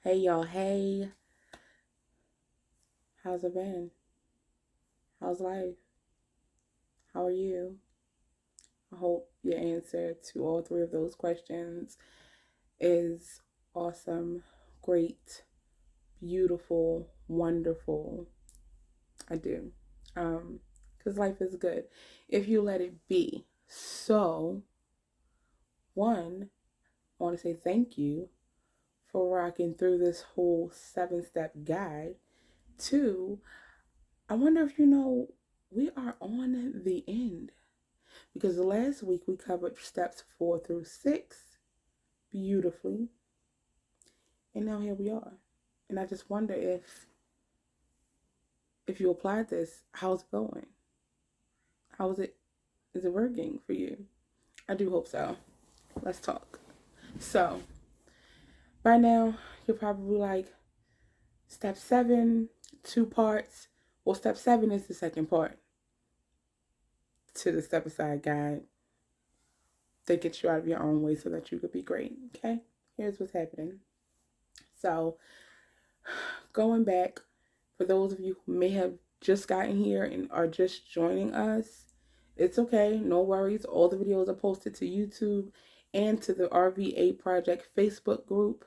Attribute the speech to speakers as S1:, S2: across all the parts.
S1: Hey y'all, hey, how's it been? How's life? How are you? I hope your answer to all three of those questions is awesome, great, beautiful, wonderful. I do. Because life is good if you let it be. So, one, I want to say thank you for rocking through this whole 7 step guide. Two, I wonder if you know we are on the end. Because last week we covered steps 4 through 6 beautifully, and now here we are. And I just wonder if you applied this, how's it going? How is it? Is it working for you? I do hope so. Let's talk. So by now you're probably like step 7, 2 parts. Well, step 7 is the second part to the step aside guide that gets you out of your own way so that you could be great. Okay, here's what's happening. So going back, for those of you who may have just gotten here and are just joining us, it's okay, no worries. All the videos are posted to YouTube and to the RVA Project Facebook group.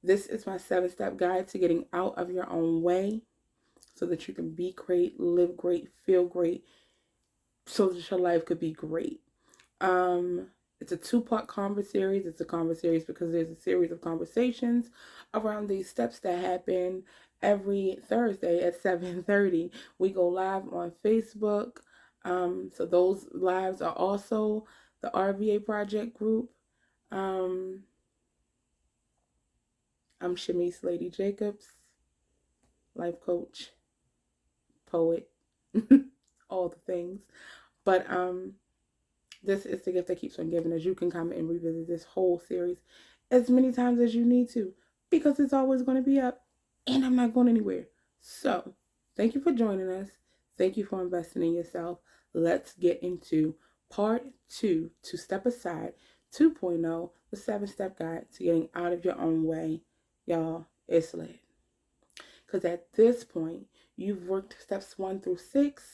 S1: This is my 7 step guide to getting out of your own way so that you can be great, live great, feel great, so that your life could be great. It's a 2 part converse series. It's a converse series because there's a series of conversations around these steps that happen every Thursday at 7:30. We go live on Facebook. So those lives are also the RVA Project group. Um, I'm Shamice Lady Jacobs, life coach, poet, all the things. But this is the gift that keeps on giving, as you can come and revisit this whole series as many times as you need to because it's always going to be up and I'm not going anywhere. So, thank you for joining us. Thank you for investing in yourself. Let's get into part 2 to Step Aside 2.0, the 7 step guide to getting out of your own way. Y'all, it's lit. Because at this point, you've worked steps 1 through 6.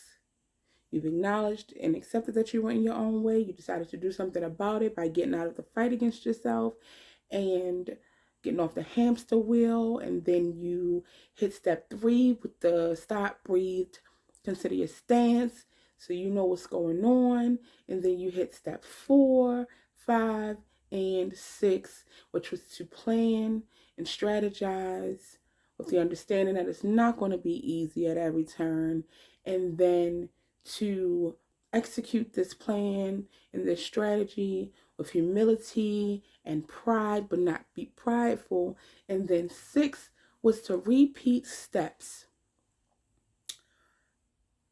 S1: You've acknowledged and accepted that you went in your own way. You decided to do something about it by getting out of the fight against yourself and getting off the hamster wheel. And then you hit step 3 with the stop, breathe, consider your stance so you know what's going on. And then you hit step 4, 5, and 6, which was to plan and strategize with the understanding that it's not going to be easy at every turn. And then to execute this plan and this strategy with humility and pride, but not be prideful. And then 6 was to repeat steps,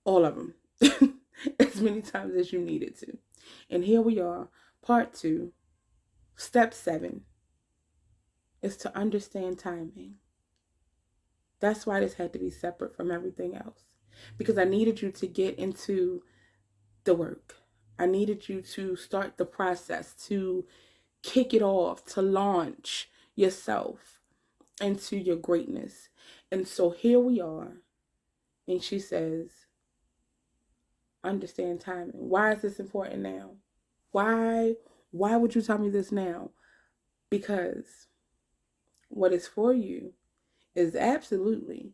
S1: all of them, as many times as you needed to. And here we are, part 2, step 7 is to understand timing. That's why this had to be separate from everything else, because I needed you to get into the work. I needed you to start the process, to kick it off, to launch yourself into your greatness. And so here we are. And she says, understand timing. Why is this important now? Why would you tell me this now? Because what is for you is absolutely,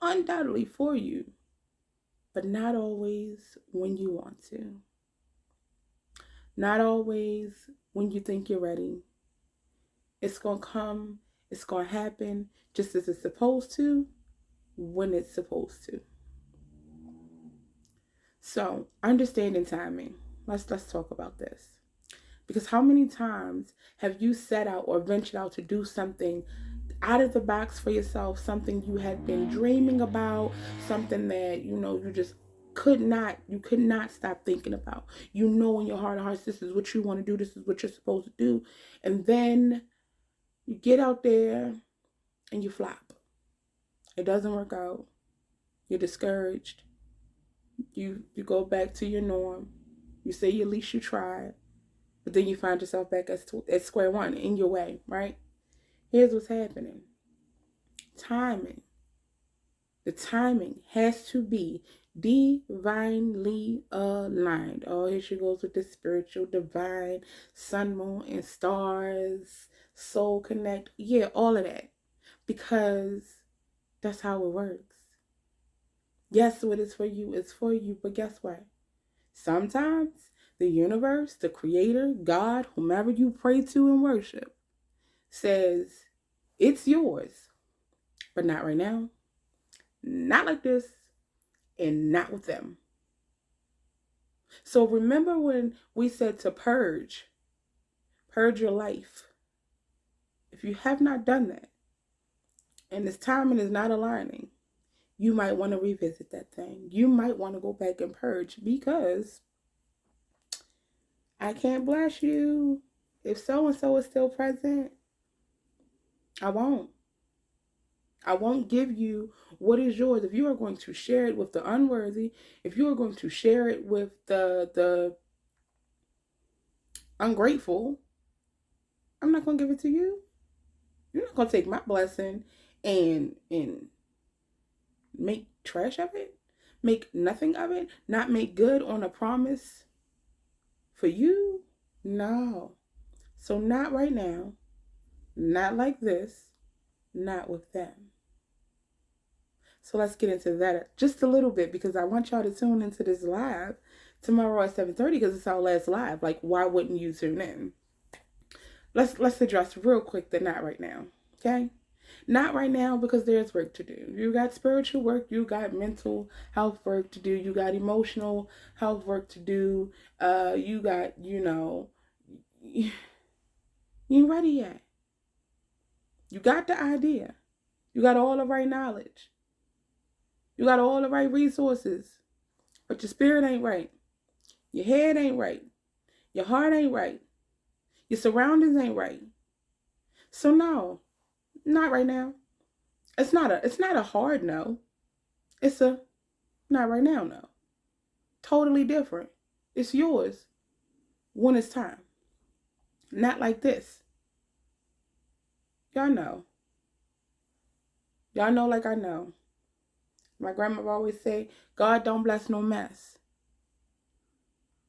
S1: undoubtedly for you, but not always when you want to. Not always when you think you're ready. It's going to come, it's going to happen just as it's supposed to, when it's supposed to. So, understanding timing. Let's talk about this. Because how many times have you set out or ventured out to do something out of the box for yourself, something you had been dreaming about, something that you just could not stop thinking about. You know in your heart of hearts this is what you want to do, this is what you're supposed to do, and then you get out there and you flop. It doesn't work out. You're discouraged. You go back to your norm. You say at least you tried, but then you find yourself back at square one in your way, right? Here's what's happening. Timing. The timing has to be divinely aligned. Oh, here she goes with the spiritual, divine, sun, moon, and stars, soul connect. Yeah, all of that. Because that's how it works. Yes, what is for you is for you, but guess what? Sometimes the universe, the creator, God, whomever you pray to and worship, says it's yours, but not right now, not like this, and not with them. So remember when we said to purge your life. If you have not done that, and this timing is not aligning, you might want to revisit that thing. You might want to go back and purge, because I can't bless you. If so and so is still present, I won't. I won't give you what is yours. If you are going to share it with the unworthy, if you are going to share it with the ungrateful, I'm not going to give it to you. You're not going to take my blessing and make trash of it, make nothing of it, not make good on a promise for you. No. So not right now, not like this, not with them. So let's get into that just a little bit, because I want y'all to tune into this live tomorrow at 7:30, because it's our last live. Like, why wouldn't you tune in? Let's address real quick the not right now. Okay? Not right now, because there's work to do. You got spiritual work, you got mental health work to do, you got emotional health work to do, you got, you ain't ready yet. You got the idea. You got all the right knowledge. You got all the right resources, but your spirit ain't right. Your head ain't right. Your heart ain't right. Your surroundings ain't right. So no, not right now. It's not a hard no. It's a not right now no. Totally different. It's yours when it's time. Not like this. Y'all know. Y'all know like I know. My grandma always say, God don't bless no mess.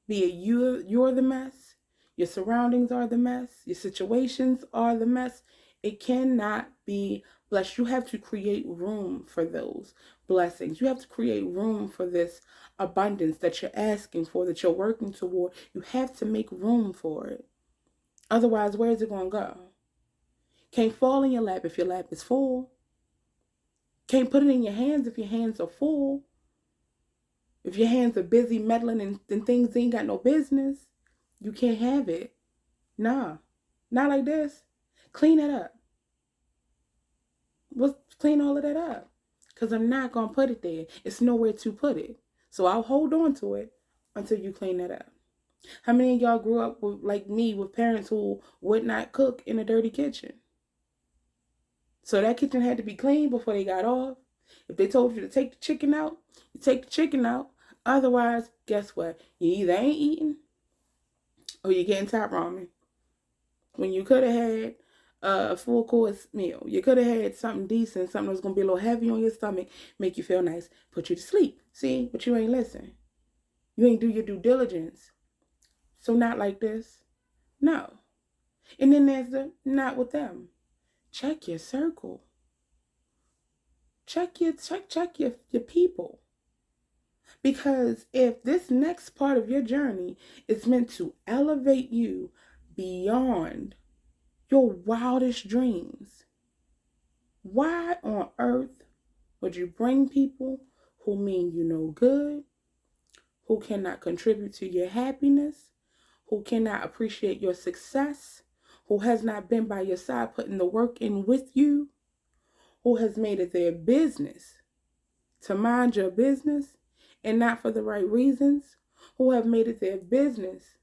S1: Be it you're the mess, your surroundings are the mess, your situations are the mess. It cannot be blessed. You have to create room for those blessings. You have to create room for this abundance that you're asking for, that you're working toward. You have to make room for it. Otherwise, where is it going to go? Can't fall in your lap if your lap is full. Can't put it in your hands if your hands are full. If your hands are busy meddling in things that ain't got no business, you can't have it. Nah, not like this. Clean it up. Let's clean all of that up. Because I'm not going to put it there. It's nowhere to put it. So I'll hold on to it until you clean that up. How many of y'all grew up with, like me, with parents who would not cook in a dirty kitchen? So that kitchen had to be clean before they got off. If they told you to take the chicken out, you take the chicken out. Otherwise, guess what? You either ain't eating or you're getting top ramen. When you could have had a full course meal. You could have had something decent, something that's going to be a little heavy on your stomach, make you feel nice, put you to sleep. See? But you ain't listen. You ain't do your due diligence. So not like this. No. And then there's the not with them. Check your circle. Check your people. Because if this next part of your journey is meant to elevate you beyond your wildest dreams, why on earth would you bring people who mean you no good, who cannot contribute to your happiness, who cannot appreciate your success, who has not been by your side putting the work in with you, who has made it their business to mind your business and not for the right reasons, who have made it their business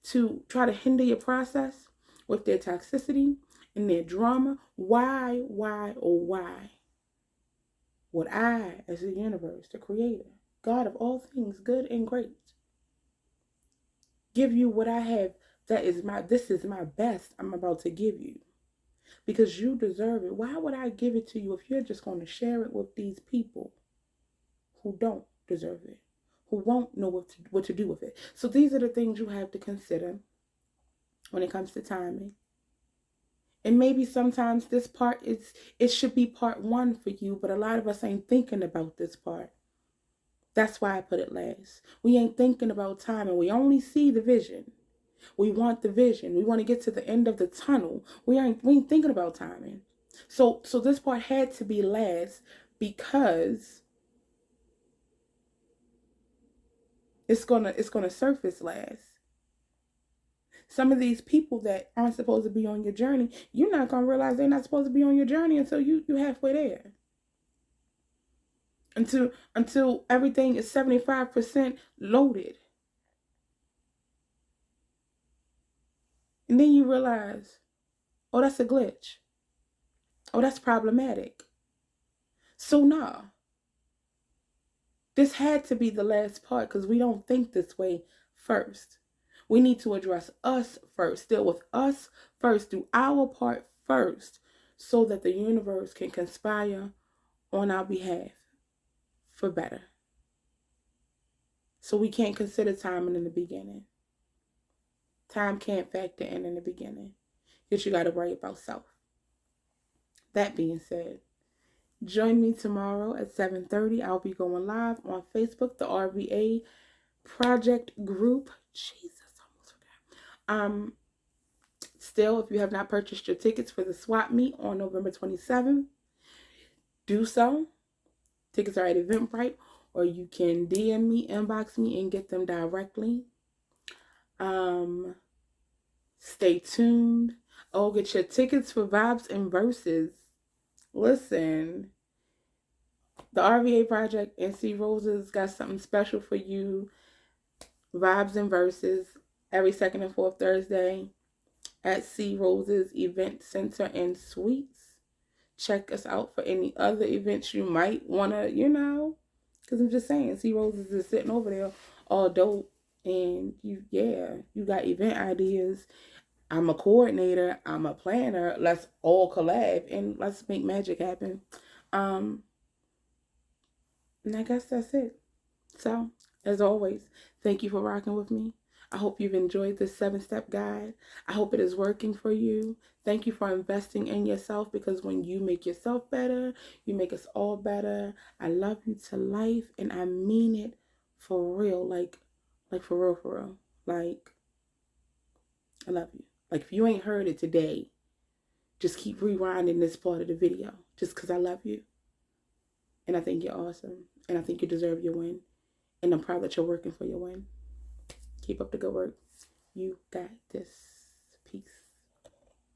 S1: to try to hinder your process with their toxicity and their drama? Why would I, as the universe, the creator, God of all things good and great, give you what I have this is my best I'm about to give you? because you deserve it. Why would I give it to you if you're just going to share it with these people who don't deserve it, who won't know what to do with it? So these are the things you have to consider when it comes to timing. And maybe sometimes this part it should be part one for you, but a lot of us ain't thinking about this part. That's why I put it last. We ain't thinking about timing. We only see the vision. We want the vision. We want to get to the end of the tunnel. We ain't thinking about timing. So this part had to be last because it's gonna surface last. Some of these people that aren't supposed to be on your journey, you're not gonna realize they're not supposed to be on your journey until you halfway there. Until everything is 75% loaded. And then you realize, oh, that's a glitch. Oh, that's problematic. So nah. This had to be the last part because we don't think this way first. We need to address us first, deal with us first, do our part first, so that the universe can conspire on our behalf for better. So we can't consider timing in the beginning. Time can't factor in the beginning because you got to worry about self. That being said, join me tomorrow at 7:30. I'll be going live on Facebook, the RVA Project Group. Jesus, almost forgot. Still, if you have not purchased your tickets for the swap meet on November 27th, do so. Tickets are at Eventbrite, or you can DM me, inbox me, and get them directly. Stay tuned. Oh, get your tickets for Vibes and Verses. Listen, the RVA Project and C Roses got something special for you. Vibes and Verses every second and fourth Thursday at C Roses Event Center and Suites. Check us out for any other events you might want to, because I'm just saying, C Roses is sitting over there all dope. And you got event ideas. I'm a coordinator. I'm a planner. Let's all collab and let's make magic happen. And I guess that's it. So, as always, thank you for rocking with me. I hope you've enjoyed this 7-step guide. I hope it is working for you. Thank you for investing in yourself, because when you make yourself better, you make us all better. I love you to life, and I mean it for real. Like for real, for real. Like, I love you. Like, if you ain't heard it today, just keep rewinding this part of the video just because I love you. And I think you're awesome. And I think you deserve your win. And I'm proud that you're working for your win. Keep up the good work. You got this. Peace.